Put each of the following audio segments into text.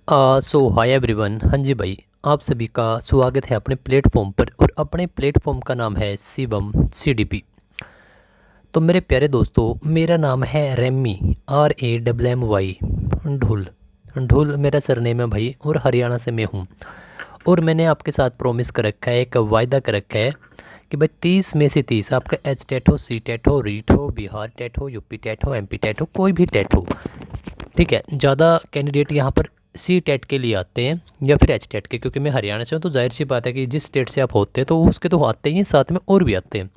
सो hi everyone. हाँ जी भाई, आप सभी का स्वागत है अपने प्लेटफॉर्म पर और अपने प्लेटफॉर्म का नाम है शिवम सीडीपी। तो मेरे प्यारे दोस्तों, मेरा नाम है रेमी RAMMY ढुल। ढुल मेरा सरनेम है भाई और हरियाणा से मैं हूँ। और मैंने आपके साथ प्रॉमिस कर रखा है, एक वायदा कर रखा है कि भाई 30 में से 30 आपका एच टेट हो, सी टेट हो, रीट हो, बिहार टेट हो, यूपी टेट हो, MP टेट हो, कोई भी टेट हो, ठीक है। ज़्यादा कैंडिडेट यहाँ पर सी टेट के लिए आते हैं या फिर एच टेट के, क्योंकि मैं हरियाणा से हूँ तो जाहिर सी बात है कि जिस स्टेट से आप होते हैं तो उसके तो आते ही हैं, साथ में और भी आते हैं।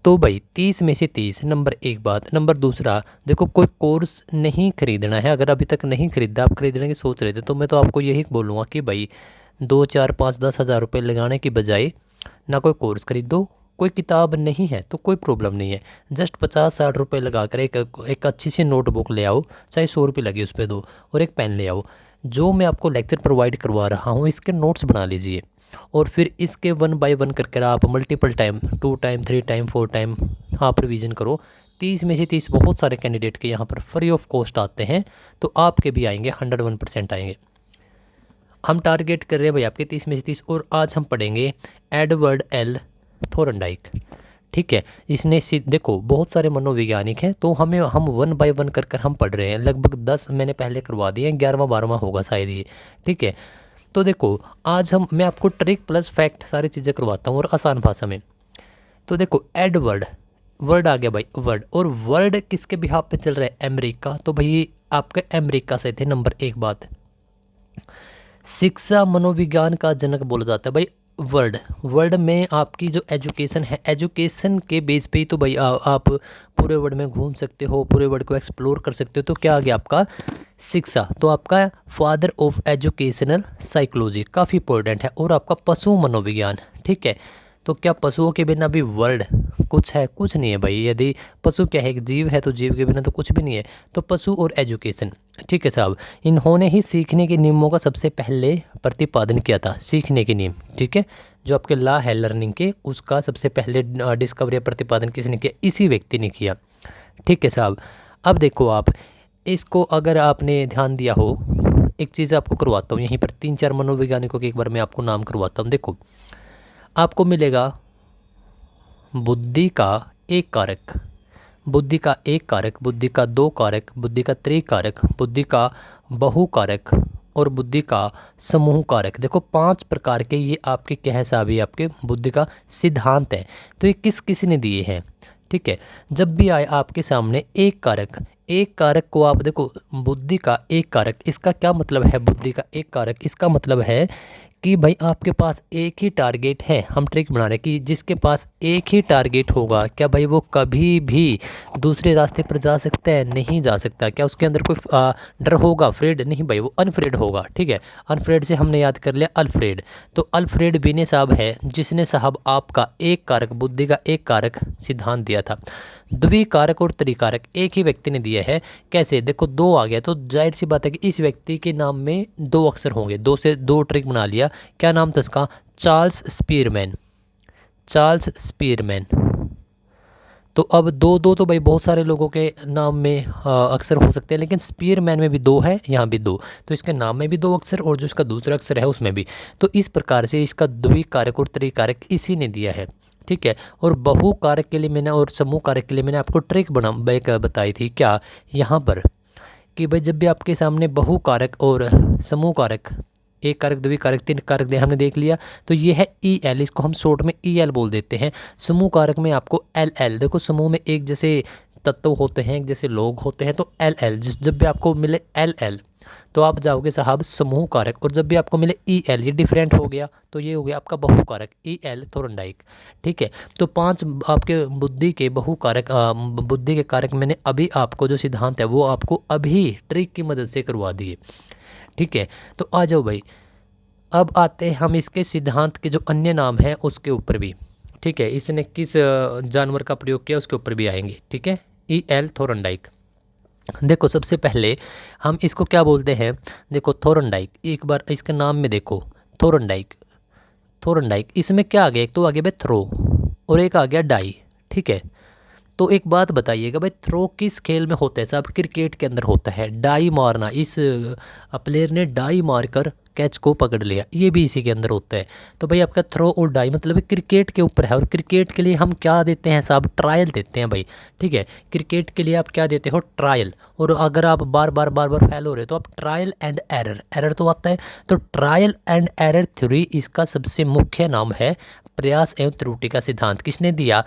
तो भाई 30 में से 30 नंबर एक बात। नंबर दूसरा, देखो कोई कोर्स नहीं खरीदना है। अगर अभी तक नहीं खरीदा, आप खरीदने की सोच रहे थे, तो मैं तो आपको यही बोलूँगा कि भाई 2 4 5 10 हज़ार रुपये लगाने की बजाय ना कोई कोर्स खरीदो। कोई किताब नहीं है तो कोई प्रॉब्लम नहीं है, जस्ट 50 60 रुपये लगा कर एक अच्छी सी नोटबुक ले आओ, चाहे 100 रुपये लगे उस पर दो, और एक पेन ले आओ। जो मैं आपको लेक्चर प्रोवाइड करवा रहा हूँ इसके नोट्स बना लीजिए, और फिर इसके 1 बाय 1 करके आप multiple time 2 time 3 time 4 time आप रिवीजन करो। 30 में से 30 बहुत सारे कैंडिडेट के यहाँ पर फ्री ऑफ कॉस्ट आते हैं, तो आपके भी आएंगे, 101% आएंगे। हम टारगेट कर रहे हैं भाई आपके 30 में से 30। और आज हम पढ़ेंगे एडवर्ड L थोरनडाइक, ठीक है। इसने देखो बहुत सारे मनोवैज्ञानिक हैं, तो हम 1 बाय 1 कर हम पढ़ रहे हैं। लगभग 10 मैंने पहले करवा दिए हैं, 11वां 12वां होगा शायद ये, ठीक है। तो देखो आज मैं आपको ट्रिक प्लस फैक्ट सारी चीज़ें करवाता हूँ और आसान भाषा में। तो देखो एडवर्ड, वर्ड आ गया भाई, वर्ड। और वर्ड किसके बिहाफ पे चल रहा है? अमेरिका। तो भाई आपके अमेरिका से थे। नंबर एक बात, शिक्षा मनोविज्ञान का जनक बोला जाता है भाई वर्ल्ड। वर्ल्ड में आपकी जो एजुकेशन है, एजुकेशन के बेस पे ही तो भाई आप पूरे वर्ल्ड में घूम सकते हो, पूरे वर्ल्ड को एक्सप्लोर कर सकते हो। तो क्या आ गया आपका? शिक्षा। तो आपका फादर ऑफ एजुकेशनल साइकोलॉजी काफ़ी इंपॉर्टेंट है। और आपका पशु मनोविज्ञान, ठीक है। तो क्या पशुओं के बिना भी वर्ल्ड कुछ है? कुछ नहीं है भाई। यदि पशु क्या है, एक जीव है, तो जीव के बिना तो कुछ भी नहीं है। तो पशु और एजुकेशन, ठीक है साहब। इन्होंने ही सीखने के नियमों का सबसे पहले प्रतिपादन किया था। सीखने के नियम, ठीक है, जो आपके लॉ है लर्निंग के, उसका सबसे पहले डिस्कवरी या प्रतिपादन किसने किया? इसी व्यक्ति ने किया, ठीक है साहब। अब देखो आप इसको, अगर आपने ध्यान दिया हो, एक चीज़ आपको करवाता हूँ यहीं पर, 3 4 मनोवैज्ञानिकों के एक बार मैं आपको नाम करवाता हूँ। देखो आपको मिलेगा बुद्धि का एक कारक, बुद्धि का एक कारक, बुद्धि का दो कारक, बुद्धि का त्रिकारक, बुद्धि का बहुकारक और बुद्धि का समूह कारक। देखो 5 प्रकार के ये आपके क्या है साहब, ये आपके बुद्धि का सिद्धांत है। तो ये किस किसी ने दिए हैं, ठीक है। जब भी आए आपके सामने एक कारक, एक कारक को आप देखो, बुद्धि का एक कारक, इसका क्या मतलब है? बुद्धि का एक कारक इसका मतलब है कि भाई आपके पास एक ही टारगेट है। हम ट्रिक बना रहे हैं कि जिसके पास एक ही टारगेट होगा, क्या भाई वो कभी भी दूसरे रास्ते पर जा सकता है? नहीं जा सकता। क्या उसके अंदर कोई डर होगा? फ्रेड नहीं भाई, वो अनफ्रेड होगा, ठीक है। अनफ्रेड से हमने याद कर लिया अल्फ्रेड। तो अल्फ्रेड बिने साहब है जिसने साहब आपका एक कारक, बुद्धि का एक कारक सिद्धांत दिया था। द्विकारक और त्रिकारक एक ही व्यक्ति ने दिया है। कैसे? देखो 2 आ गया तो जाहिर सी बात है कि इस व्यक्ति के नाम में 2 अक्षर होंगे। 2 से 2 ट्रिक बना लिया। क्या नाम था इसका? चार्ल्स स्पीरमैन। चार्ल्स स्पीरमैन। तो अब 2 2 तो भाई बहुत सारे लोगों के नाम में अक्षर हो सकते हैं, लेकिन स्पीरमैन में भी 2 है, यहाँ भी 2। तो इसके नाम में भी 2 अक्षर और जो इसका दूसरा अक्षर है उसमें भी। तो इस प्रकार से इसका द्विकारक और त्रिकारक इसी ने दिया है, ठीक है। और बहु कारक के लिए मैंने, और समूह कारक के लिए मैंने आपको ट्रिक बताई थी क्या यहाँ पर, कि भाई जब भी आपके सामने बहु कारक और समूह कारक, एक कारक द्विकारक तीन कारक हमने देख लिया, तो ये है EL, इसको हम शॉर्ट में EL बोल देते हैं। समूह कारक में आपको LL। देखो समूह में एक जैसे तत्व होते हैं, एक जैसे लोग होते हैं, तो LL जब भी आपको मिले LL तो आप जाओगे साहब समूह कारक। और जब भी आपको मिले EL, ये डिफरेंट हो गया, तो ये हो गया आपका बहुकारक EL थोरनडाइक, ठीक है। तो 5 आपके बुद्धि के बहुकारक, बुद्धि के कारक मैंने अभी आपको जो सिद्धांत है वो आपको अभी ट्रिक की मदद से करवा दिए, ठीक है। तो आ जाओ भाई, अब आते हैं हम इसके सिद्धांत के जो अन्य नाम हैं उसके ऊपर भी, ठीक है। इसने किस जानवर का प्रयोग किया उसके ऊपर भी आएंगे, ठीक है। EL थोरनडाइक। देखो सबसे पहले हम इसको क्या बोलते हैं? देखो थोरनडाइक, एक बार इसके नाम में देखो थोरनडाइक। थोरनडाइक इसमें क्या आ गया? एक तो आ गया भाई थ्रो और एक आ गया डाई, ठीक है। तो एक बात बताइएगा भाई, थ्रो किस खेल में होता है साहब? क्रिकेट के अंदर होता है। डाई मारना, इस प्लेयर ने डाई मारकर कैच को पकड़ लिया, ये भी इसी के अंदर होता है। तो भाई आपका थ्रो और डाई मतलब क्रिकेट के ऊपर है। और क्रिकेट के लिए हम क्या देते हैं साहब? ट्रायल देते हैं भाई, ठीक है। क्रिकेट के लिए आप क्या देते हो? ट्रायल। और अगर आप बार बार फेल हो रहे हो तो आप ट्रायल एंड एरर, एरर तो आता है। तो ट्रायल एंड एरर थ्योरी इसका सबसे मुख्य नाम है। प्रयास एवं त्रुटि का सिद्धांत किसने दिया?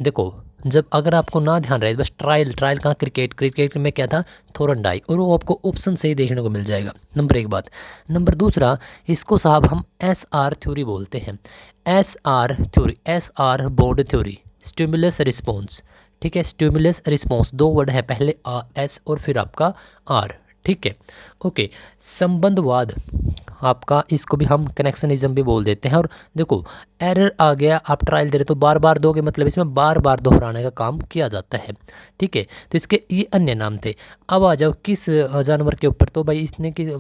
देखो, जब अगर आपको ना ध्यान रहे, बस ट्रायल, ट्रायल कहाँ? क्रिकेट, क्रिकेट में क्या था? थोरनडाइक। और वो आपको ऑप्शन से ही देखने को मिल जाएगा। नंबर एक बात। नंबर दूसरा, इसको साहब हम एस आर थ्योरी बोलते हैं। S R theory, S R bond theory, stimulus response, ठीक है। स्टिमुलस रिस्पॉन्स, दो वर्ड है, पहले एस और फिर आपका आर, ठीक है। ओके, संबंधवाद आपका, इसको भी हम कनेक्शनिज्म भी बोल देते हैं। और देखो, एरर आ गया, आप ट्रायल दे रहे तो बार बार दोगे, मतलब इसमें बार बार दोहराने का काम किया जाता है, ठीक है। तो इसके ये अन्य नाम थे। अब आ जाओ किस जानवर के ऊपर? तो भाई इसने कि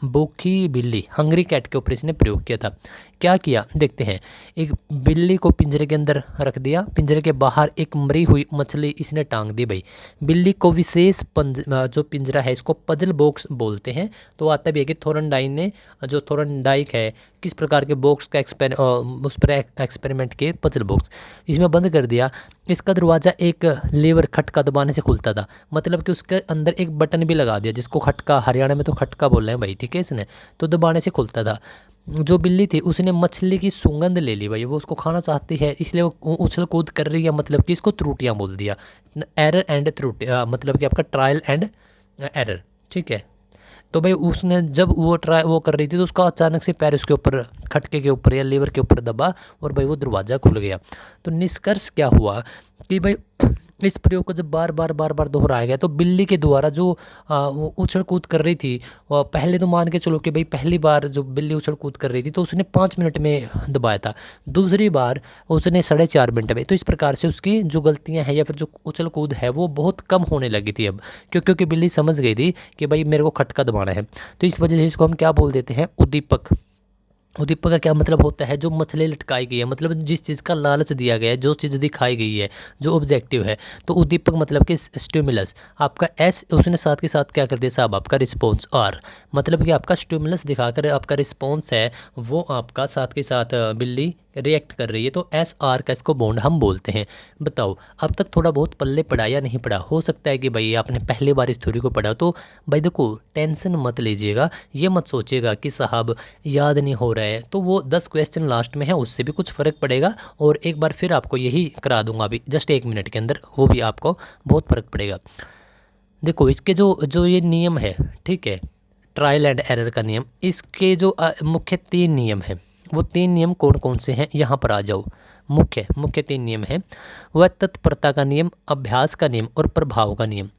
भूखी बिल्ली, हंग्री कैट के ऊपर इसने प्रयोग किया था। क्या किया देखते हैं। एक बिल्ली को पिंजरे के अंदर रख दिया, पिंजरे के बाहर एक मरी हुई मछली इसने टांग दी भाई। बिल्ली को विशेष जो पिंजरा है इसको पजल बॉक्स बोलते हैं। तो आता भी है कि थोरनडाइक ने, जो थोरनडाइक है, किस प्रकार के बॉक्स का उस पर एक्सपेरिमेंट किए, पजल बॉक्स, इसमें बंद कर दिया। इसका दरवाज़ा एक लीवर, खटका दबाने से खुलता था। मतलब कि उसके अंदर एक बटन भी लगा दिया, जिसको खटका, हरियाणा में तो खटका बोल रहे हैं भाई, ठीक है। इसने तो दबाने से खुलता था। जो बिल्ली थी उसने मछली की सुगंध ले ली भाई, वो उसको खाना चाहती है, इसलिए वो उछल कूद कर रही है। मतलब कि इसको त्रुटियाँ बोल दिया, एरर एंड त्रुटि, मतलब कि आपका ट्रायल एंड एरर, ठीक है। तो भाई उसने जब वो कर रही थी तो उसका अचानक से पैर उसके ऊपर, खटके के ऊपर या लीवर के ऊपर दबा और भाई वो दरवाज़ा खुल गया। तो निष्कर्ष क्या हुआ कि भाई इस प्रयोग को जब बार बार दोहराया गया तो बिल्ली के द्वारा जो वो उछल कूद कर रही थी, पहले तो मान के चलो कि भाई पहली बार जो बिल्ली उछल कूद कर रही थी तो उसने 5 मिनट में दबाया था, दूसरी बार उसने 4.5 मिनट में। तो इस प्रकार से उसकी जो गलतियां हैं या फिर जो उछल कूद है वो बहुत कम होने लगी थी अब, क्योंकि बिल्ली समझ गई थी कि भाई मेरे को खटका दबाना है। तो इस वजह से इसको हम क्या बोल देते हैं? उद्दीपक। उद्दीपक का क्या मतलब होता है? जो मछली लटकाई गई है, मतलब जिस चीज़ का लालच दिया गया है, जो चीज़ दिखाई गई है, जो ऑब्जेक्टिव है। तो उद्दीपक मतलब कि स्टिमुलस, आपका एस उसने साथ के साथ क्या कर दिया साहब? आपका रिस्पॉन्स आर, मतलब कि आपका स्टिमुलस दिखाकर आपका रिस्पॉन्स है वो आपका साथ के साथ बिल्ली रिएक्ट कर रही है। तो एस आर का इसको बॉन्ड हम बोलते हैं। बताओ अब तक थोड़ा बहुत पल्ले पड़ा या नहीं पड़ा? हो सकता है कि भाई आपने पहली बार इस थ्योरी को पढ़ा, तो भाई देखो टेंशन मत लीजिएगा, ये मत सोचिएगा कि साहब याद नहीं हो रहा है। तो वो 10 क्वेश्चन लास्ट में है, उससे भी कुछ फ़र्क पड़ेगा। और एक बार फिर आपको यही करा दूंगा अभी जस्ट 1 मिनट के अंदर, वो भी आपको बहुत फ़र्क पड़ेगा। देखो इसके जो ये नियम है, ठीक है, ट्रायल एंड एरर का नियम, इसके जो मुख्य 3 नियम हैं, वो 3 नियम कौन कौन से हैं यहाँ पर आ जाओ। मुख्य 3 नियम हैं, वह तत्परता का नियम, अभ्यास का नियम और प्रभाव का नियम।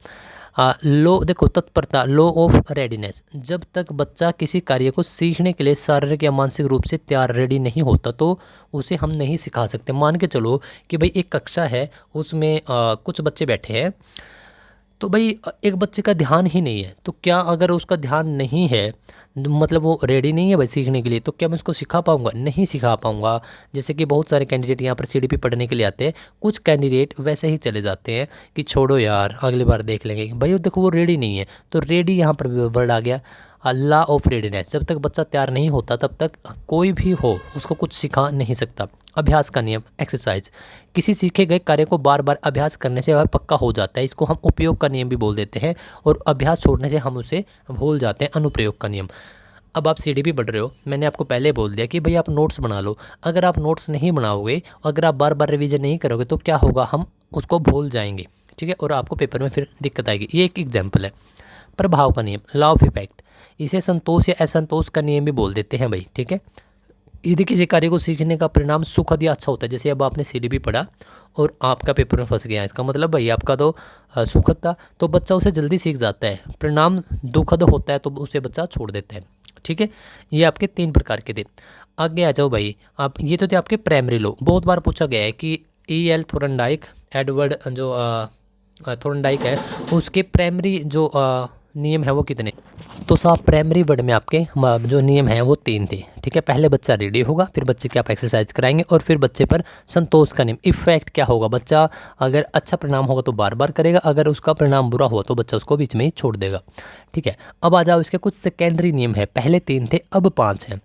लो देखो, तत्परता, लो ऑफ रेडीनेस, जब तक बच्चा किसी कार्य को सीखने के लिए शारीरिक या मानसिक रूप से तैयार रेडी नहीं होता तो उसे हम नहीं सिखा सकते। मान के चलो कि भाई एक कक्षा है, उसमें कुछ बच्चे बैठे हैं, तो भाई एक बच्चे का ध्यान ही नहीं है, तो क्या अगर उसका ध्यान नहीं है, मतलब वो रेडी नहीं है भाई सीखने के लिए, तो क्या मैं उसको सिखा पाऊंगा? नहीं सिखा पाऊंगा। जैसे कि बहुत सारे कैंडिडेट यहाँ पर सीडीपी पढ़ने के लिए आते हैं, कुछ कैंडिडेट वैसे ही चले जाते हैं कि छोड़ो यार अगली बार देख लेंगे। भाई देखो वो रेडी नहीं है, तो रेडी यहाँ पर वर्ड आ गया, लॉ ऑफ रेडीनेस। जब तक बच्चा तैयार नहीं होता तब तक कोई भी हो उसको कुछ सिखा नहीं सकता। अभ्यास का नियम, एक्सरसाइज, किसी सीखे गए कार्य को बार बार अभ्यास करने से वह पक्का हो जाता है, इसको हम उपयोग का नियम भी बोल देते हैं। और अभ्यास छोड़ने से हम उसे भूल जाते हैं, अनुप्रयोग का नियम। अब आप सीडीपी पढ़ रहे हो, मैंने आपको पहले बोल दिया कि भाई आप नोट्स बना लो। अगर आप नोट्स नहीं बनाओगे, अगर आप बार बार रिवीजन नहीं करोगे तो क्या होगा? हम उसको भूल जाएंगे, ठीक है, और आपको पेपर में फिर दिक्कत आएगी। ये एक एग्जाम्पल है। प्रभाव का नियम, लॉ ऑफ इफेक्ट, इसे संतोष या असंतोष का नियम भी बोल देते हैं भाई, ठीक है। यदि किसी कार्य को सीखने का परिणाम सुखद या अच्छा होता है, जैसे अब आपने सीडीपी पढ़ा और आपका पेपर में फंस गया, इसका मतलब भाई आपका तो सुखद था, तो बच्चा उसे जल्दी सीख जाता है। परिणाम दुखद होता है तो उसे बच्चा छोड़ देता है, ठीक है। ये आपके 3 प्रकार के थे। आगे आ जाओ भाई, आप ये तो थे आपके प्राइमरी लॉ। बहुत बार पूछा गया है कि E.L. थोरनडाइक, एडवर्ड जो थोरनडाइक है, उसके प्राइमरी जो नियम है वो कितने? तो साहब प्राइमरी वर्ड में आपके जो नियम हैं वो 3 थे, ठीक है। पहले बच्चा रेडी होगा, फिर बच्चे की आप एक्सरसाइज कराएंगे और फिर बच्चे पर संतोष का नियम। इफेक्ट क्या होगा? बच्चा अगर अच्छा परिणाम होगा तो बार बार करेगा, अगर उसका परिणाम बुरा हुआ तो बच्चा उसको बीच में ही छोड़ देगा, ठीक है। अब आ जाओ इसके कुछ सेकेंडरी नियम है। पहले 3 थे, अब 5 हैं।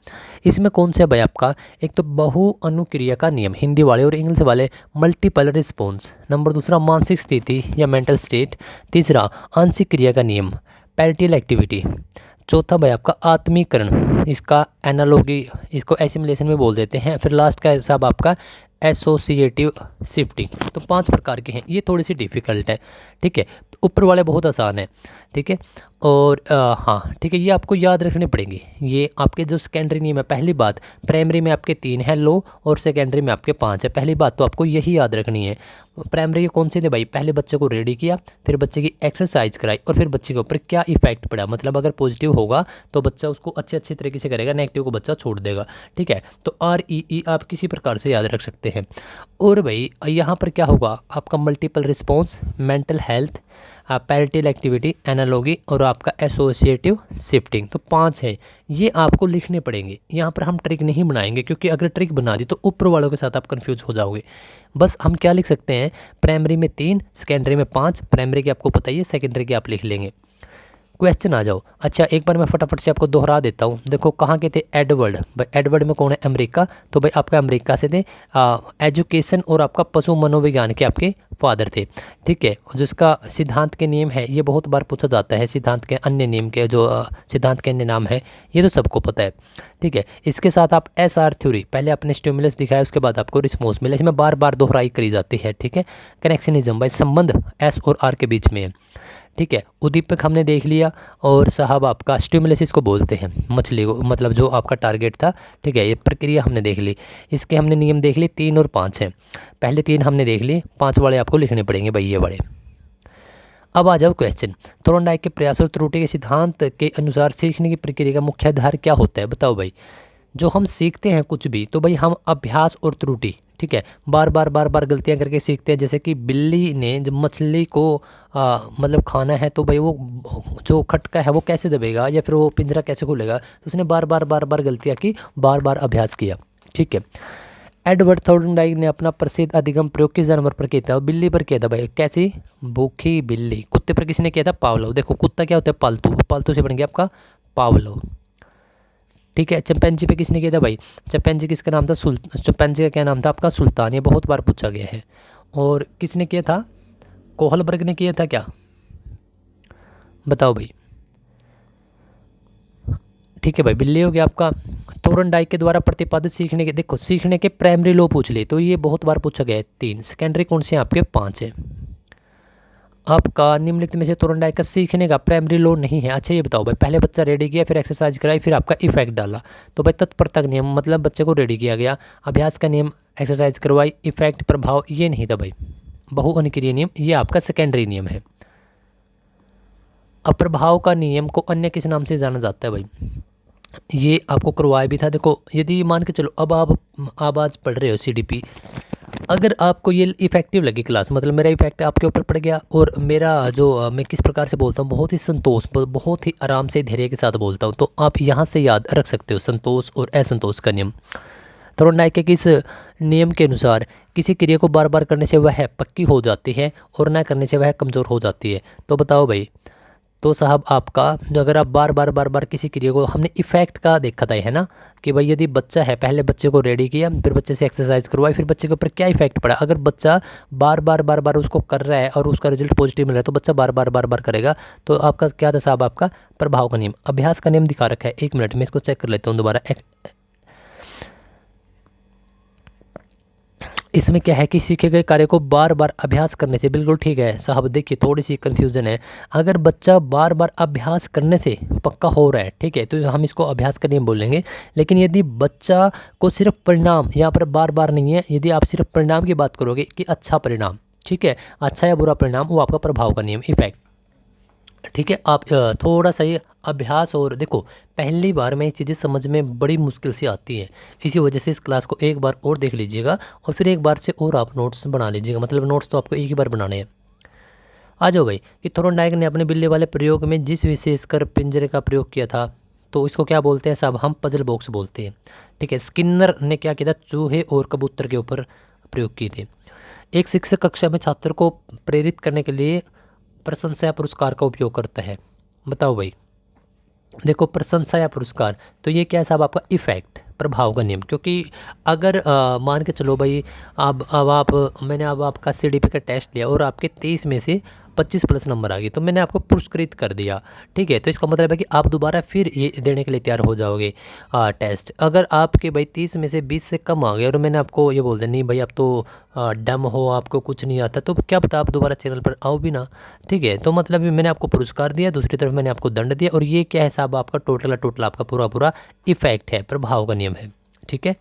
इसमें कौन से भाई आपका? एक तो बहु अनुक्रिया का नियम, हिंदी वाले और इंग्लिश वाले मल्टीपल रिस्पॉन्स। नंबर दूसरा मानसिक स्थिति या मेंटल स्टेट। तीसरा आंशिक क्रिया का नियम, पैरेटल एक्टिविटी। चौथा भाई आपका आत्मीकरण, इसका एनालॉगी, इसको एसिमिलेशन में बोल देते हैं। फिर लास्ट का हिसाब आपका एसोसिएटिव शिफ्टिंग। तो 5 प्रकार के हैं, ये थोड़ी सी डिफ़िकल्ट है, ठीक है। ऊपर वाले बहुत आसान है, ठीक है। और हाँ ठीक है, ये आपको याद रखने पड़ेंगे। ये आपके जो सेकेंडरी नियम है, पहली बात प्राइमरी में आपके 3 है लो और सेकेंडरी में आपके 5 है। पहली बात तो आपको यही याद रखनी है। प्राइमरी के कौन से थे भाई? पहले बच्चे को रेडी किया, फिर बच्चे की एक्सरसाइज कराई और फिर बच्चे के ऊपर क्या इफेक्ट पड़ा। मतलब अगर पॉजिटिव होगा तो बच्चा उसको अच्छे तरीके से करेगा, नेगेटिव को बच्चा छोड़ देगा, ठीक है। तो REE आप किसी प्रकार से याद रख सकते हैं। और भाई यहाँ पर क्या होगा? आपका multiple response, mental health, parietal activity, analogy और आपका एसोसिएटिव शिफ्टिंग। तो 5 है, ये आपको लिखने पड़ेंगे। यहाँ पर हम ट्रिक नहीं बनाएंगे, क्योंकि अगर ट्रिक बना दी तो ऊपर वालों के साथ आप कंफ्यूज हो जाओगे। बस हम क्या लिख सकते हैं? प्राइमरी में 3, सेकेंडरी में 5। प्राइमरी की आपको पता ही है, सेकेंडरी की आप लिख लेंगे। क्वेश्चन आ जाओ। अच्छा एक बार मैं फटाफट से आपको दोहरा देता हूँ। देखो कहाँ के थे? एडवर्ड। भाई एडवर्ड में कौन है? अमेरिका। तो भाई आपका अमेरिका से थे। एजुकेशन और आपका पशु मनोविज्ञान के आपके फादर थे, ठीक है। जिसका सिद्धांत के नियम है, ये बहुत बार पूछा जाता है। सिद्धांत के अन्य नियम के जो सिद्धांत के अन्य नाम है, ये तो सबको पता है, ठीक है। इसके साथ आप SR थ्योरी, पहले आपने स्टिमुलस दिखाया, उसके बाद आपको रिस्पॉन्स मिला। इसमें बार बार दोहराई करी जाती है, ठीक है। कनेक्शनिज्म, भाई संबंध S और R के बीच में है, ठीक है। उद्दीपक हमने देख लिया। और साहब आपका स्टिमुलस इसको बोलते हैं, मछली को, मतलब जो आपका टारगेट था, ठीक है। ये प्रक्रिया हमने देख ली। इसके हमने नियम देख लिए, 3 और 5 हैं। पहले 3 हमने देख लिए, 5 वाले आपको लिखने पड़ेंगे भाई, ये वाले। अब आ जाओ क्वेश्चन। थोर्नडाइक के प्रयास और त्रुटि के सिद्धांत के अनुसार सीखने की प्रक्रिया का मुख्य आधार क्या होता है? बताओ भाई। जो हम सीखते हैं कुछ भी, तो भाई हम अभ्यास और त्रुटि, ठीक है, बार बार गलतियां करके सीखते हैं। जैसे कि बिल्ली ने जब मछली को मतलब खाना है, तो भाई वो जो खटका है वो कैसे दबेगा या फिर वो पिंजरा कैसे खुलेगा? तो उसने बार बार गलतियां की, बार बार अभ्यास किया, ठीक है। एडवर्ड थॉर्नडाइक ने अपना प्रसिद्ध अधिगम प्रयोग किस जानवर पर किया था? और बिल्ली पर किया था भाई। कैसी? भूखी बिल्ली। कुत्ते पर किसने किया था? पावलो। देखो कुत्ता क्या होता है? पालतू। पालतू से बन गया आपका पावलो, ठीक है। चिंपैंजी पे किसने किया था भाई? चिंपैंजी किसका नाम था? चिंपैंजी का क्या नाम था आपका? सुल्तान। ये बहुत बार पूछा गया है। और किसने किया था? कोहलबर्ग ने किया था क्या? बताओ भाई। ठीक है भाई, बिल्ली हो गया आपका। थोर्नडाइक के द्वारा प्रतिपादित सीखने के, देखो सीखने के प्राइमरी लॉ पूछ लिए, तो ये बहुत बार पूछा गया है 3। सेकेंडरी कौन से हैं आपके? 5 है। आपका निम्नलिखित में से थोर्नडाइक का सीखने का प्राइमरी लॉ नहीं है। अच्छा ये बताओ भाई, पहले बच्चा रेडी किया, फिर एक्सरसाइज कराई, फिर आपका इफेक्ट डाला। तो भाई तत्परता का नियम, मतलब बच्चे को रेडी किया गया, अभ्यास का नियम, एक्सरसाइज करवाई, इफेक्ट प्रभाव, ये नहीं था भाई। बहु अनुक्रिय नियम, ये आपका सेकेंडरी नियम है। अप्रभाव का नियम को अन्य किस नाम से जाना जाता है भाई? ये आपको करवाया भी था। देखो यदि मान के चलो, अब आप आज पढ़ रहे हो CDP, अगर आपको ये इफेक्टिव लगी क्लास, मतलब मेरा इफेक्ट आपके ऊपर पड़ गया, और मेरा जो मैं किस प्रकार से बोलता हूँ, बहुत ही संतोष, बहुत ही आराम से धैर्य के साथ बोलता हूँ, तो आप यहाँ से याद रख सकते हो संतोष और असंतोष का नियम। थोर्नडाइक के किस नियम के अनुसार किसी क्रिया को बार बार करने से वह पक्की हो जाती है और न करने से वह कमज़ोर हो जाती है? तो बताओ भाई। तो साहब आपका जो, अगर आप बार बार किसी क्रिया को, हमने इफेक्ट का देखा था है ना, कि भाई यदि बच्चा है, पहले बच्चे को रेडी किया, फिर बच्चे से एक्सरसाइज करवाई, फिर बच्चे के ऊपर क्या इफेक्ट पड़ा। अगर बच्चा बार बार उसको कर रहा है और उसका रिजल्ट पॉजिटिव मिल रहा है, तो बच्चा बार बार करेगा। तो आपका क्या था साहब? आपका प्रभाव का नियम। अभ्यास का नियम दिखा रखा है, 1 मिनट में इसको चेक कर लेता हूँ दोबारा। इसमें क्या है कि सीखे गए कार्य को बार बार अभ्यास करने से, बिल्कुल ठीक है साहब। देखिए थोड़ी सी कन्फ्यूज़न है। अगर बच्चा बार बार अभ्यास करने से पक्का हो रहा है, ठीक है, तो हम इसको अभ्यास का नियम बोलेंगे। लेकिन यदि बच्चा को सिर्फ परिणाम, यहाँ पर बार बार नहीं है, यदि आप सिर्फ परिणाम की बात करोगे कि अच्छा परिणाम, ठीक है, अच्छा या बुरा परिणाम, वो आपका प्रभाव का नियम, इफेक्ट, ठीक है। आप थोड़ा सा ये अभ्यास, और देखो पहली बार में ये चीज़ें समझ में बड़ी मुश्किल से आती हैं, इसी वजह से इस क्लास को एक बार और देख लीजिएगा और फिर एक बार से और आप नोट्स बना लीजिएगा। मतलब नोट्स तो आपको एक ही बार बनाने हैं। आ जाओ भाई कि थोर्नडाइक ने अपने बिल्ली वाले प्रयोग में जिस विशेषकर पिंजरे का प्रयोग किया था तो इसको क्या बोलते हैं साहब, हम पजल बॉक्स बोलते हैं। ठीक है, स्किनर ने क्या किया था, चूहे और कबूतर के ऊपर प्रयोग किए थे। एक शिक्षक कक्षा में छात्र को प्रेरित करने के लिए प्रशंसा या पुरस्कार का उपयोग करता है। बताओ भाई, देखो प्रशंसा या पुरस्कार, तो ये क्या है साहब, आपका इफेक्ट, प्रभाव का नियम। क्योंकि अगर मान के चलो भाई, अब आप मैंने अब आपका सीडीपी का टेस्ट लिया और आपके 23 में से 25 प्लस नंबर आ गए, तो मैंने आपको पुरस्कृत कर दिया। ठीक है, तो इसका मतलब है कि आप दोबारा फिर ये देने के लिए तैयार हो जाओगे टेस्ट। अगर आपके भाई 30 में से 20 से कम आ गए और मैंने आपको ये बोल दिया नहीं भाई अब तो डम हो, आपको कुछ नहीं आता, तो क्या पता आप दोबारा चैनल पर आओ भी ना। ठीक है, तो मतलब मैंने आपको पुरस्कार दिया, दूसरी तरफ मैंने आपको दंड दिया, और ये क्या है साहब, आपका टोटल आपका पूरा इफेक्ट है, प्रभाव का नियम है। ठीक है,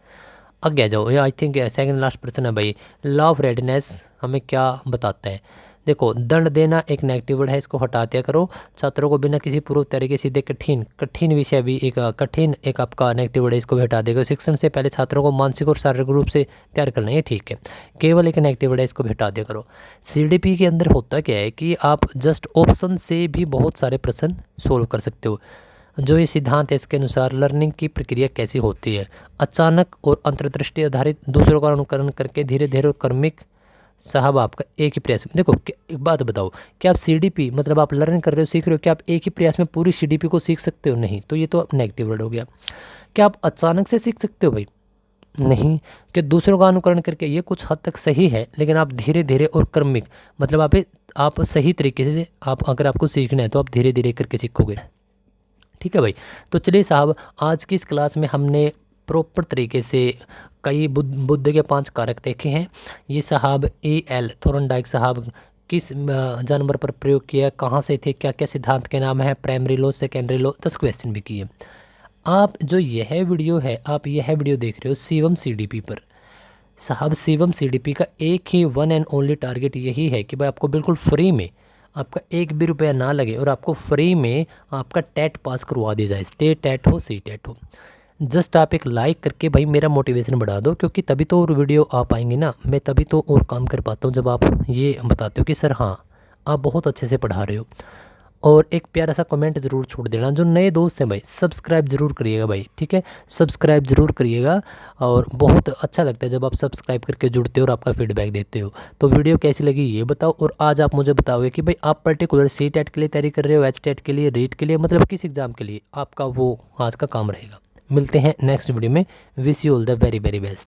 आगे आ जाओ। ये आई थिंक सेकंड लास्ट प्रश्न है भाई, लॉ ऑफ रेडनेस हमें क्या बताता है। देखो, दंड देना एक नेगेटिव वर्ड है, इसको हटा दिया करो। छात्रों को बिना किसी पूर्व तैयारी के सीधे कठिन विषय भी एक आपका नेगेटिव वर्ड है, इसको भी हटा देगा। शिक्षण से पहले छात्रों को मानसिक और शारीरिक रूप से तैयार करना, ये ठीक है, केवल एक नेगेटिव वर्ड है, इसको भी हटा दिया करो। सीडीपी के अंदर होता क्या है कि आप जस्ट ऑप्शन से भी बहुत सारे प्रश्न सोल्व कर सकते हो। जो ये सिद्धांत है इसके अनुसार लर्निंग की प्रक्रिया कैसी होती है, अचानक और अंतर्दृष्टि आधारित, दूसरों का अनुकरण करके धीरे धीरे और क्रमिक साहब आपका एक ही प्रयास में। देखो एक बात बताओ, क्या आप सीडीपी मतलब आप लर्न कर रहे हो, सीख रहे हो, क्या आप एक ही प्रयास में पूरी सीडीपी को सीख सकते हो? नहीं, तो ये तो नेगेटिव वर्ड हो गया। क्या आप अचानक से सीख सकते हो भाई? नहीं। कि दूसरों का अनुकरण करके, ये कुछ हद तक सही है, लेकिन आप धीरे धीरे और क्रमिक, मतलब आप सही तरीके से, आप अगर आपको सीखना है तो आप धीरे धीरे करके सीखोगे। ठीक है भाई, तो चलिए साहब, आज की इस क्लास में हमने प्रॉपर तरीके से कई बुद्ध के 5 कारक देखे हैं। ये साहब एल थोर्नडाइक साहब किस जानवर पर प्रयोग किया, कहाँ से थे, क्या क्या सिद्धांत के नाम है, primary law, secondary law, 10 question भी किए। आप जो यह वीडियो है, आप यह वीडियो देख रहे हो शिवम सीडीपी पर। साहब शिवम सीडीपी का एक ही वन एंड ओनली टारगेट यही है कि भाई आपको बिल्कुल फ्री में, आपका एक भी रुपया ना लगे और आपको फ्री में आपका टेट पास करवा दिया जाए, स्टेट टेट हो, सी टेट हो। जस्ट आप एक लाइक करके भाई मेरा मोटिवेशन बढ़ा दो, क्योंकि तभी तो और वीडियो आ पाएंगे ना, मैं तभी तो और काम कर पाता हूँ जब आप ये बताते हो कि सर हाँ आप बहुत अच्छे से पढ़ा रहे हो। और एक प्यारा सा कमेंट ज़रूर छोड़ देना। जो नए दोस्त हैं भाई, सब्सक्राइब ज़रूर करिएगा भाई, ठीक है, सब्सक्राइब ज़रूर करिएगा। और बहुत अच्छा लगता है जब आप सब्सक्राइब करके जुड़ते हो और आपका फीडबैक देते हो। तो वीडियो कैसी लगी ये बताओ, और आज आप मुझे बताओगे कि भाई आप पर्टिकुलर सी टेट के लिए तैयारी कर रहे हो, एच टेट के लिए, रीट के लिए, मतलब किस एग्ज़ाम के लिए, आपका वो आज का काम रहेगा। मिलते हैं नेक्स्ट वीडियो में। Wish you all the very very best.